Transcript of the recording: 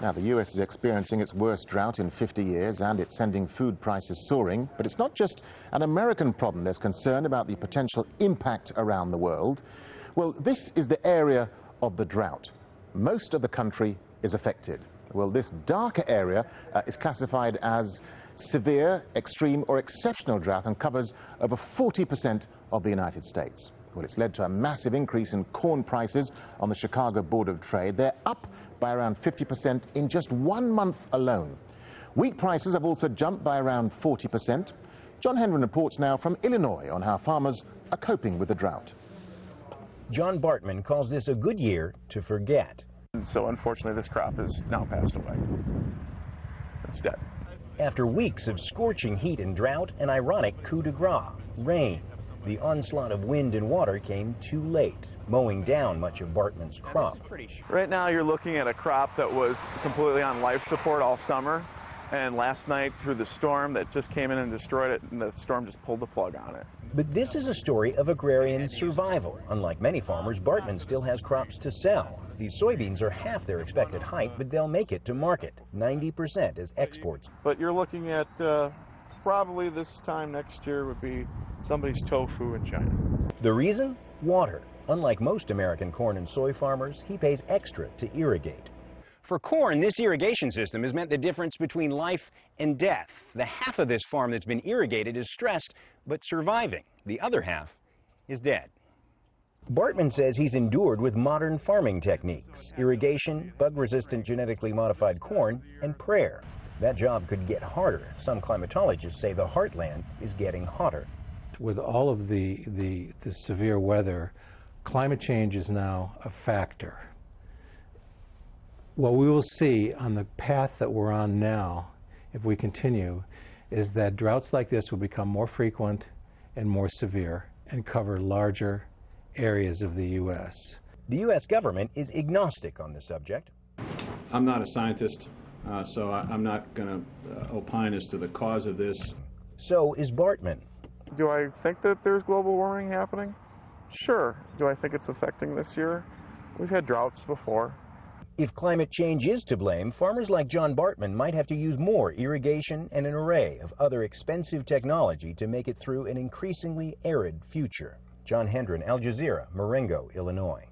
Now, the US is experiencing its worst drought in 50 years, and it's sending food prices soaring. But it's not just an American problem. There's concern about the potential impact around the world. Well, this is the area of the drought. Most of the country is affected. Well, this darker area is classified as severe, extreme, or exceptional drought and covers over 40% of the United States. Well, it's led to a massive increase in corn prices on the Chicago Board of Trade. They're up by around 50% in just 1 month alone. Wheat prices have also jumped by around 40%. John Hendren reports now from Illinois on how farmers are coping with the drought. John Bartman calls this a good year to forget. So unfortunately, this crop has now passed away. It's dead. After weeks of scorching heat and drought, an ironic coup de grace, rain. The onslaught of wind and water came too late, mowing down much of Bartman's crop. Right now you're looking at a crop that was completely on life support all summer, and last night through the storm that just came in and destroyed it, and the storm just pulled the plug on it. But this is a story of agrarian survival. Unlike many farmers, Bartman still has crops to sell. These soybeans are half their expected height, but they'll make it to market. 90% is exports. But you're looking at probably this time next year would be somebody's tofu in China. The reason? Water. Unlike most American corn and soy farmers, he pays extra to irrigate. For corn, this irrigation system has meant the difference between life and death. The half of this farm that's been irrigated is stressed, but surviving. The other half is dead. Bartman says he's endured with modern farming techniques: irrigation, bug-resistant genetically modified corn, and prayer. That job could get harder. Some climatologists say the heartland is getting hotter. With all of the severe weather, climate change is now a factor. What we will see on the path that we're on now, if we continue, is that droughts like this will become more frequent and more severe and cover larger areas of the U.S. The U.S. government is agnostic on the subject. I'm not a scientist, so I'm not going to opine as to the cause of this. So is Bartman. Do I think that there's global warming happening? Sure. Do I think it's affecting this year? We've had droughts before. If climate change is to blame, farmers like John Bartman might have to use more irrigation and an array of other expensive technology to make it through an increasingly arid future. John Hendren, Al Jazeera, Marengo, Illinois.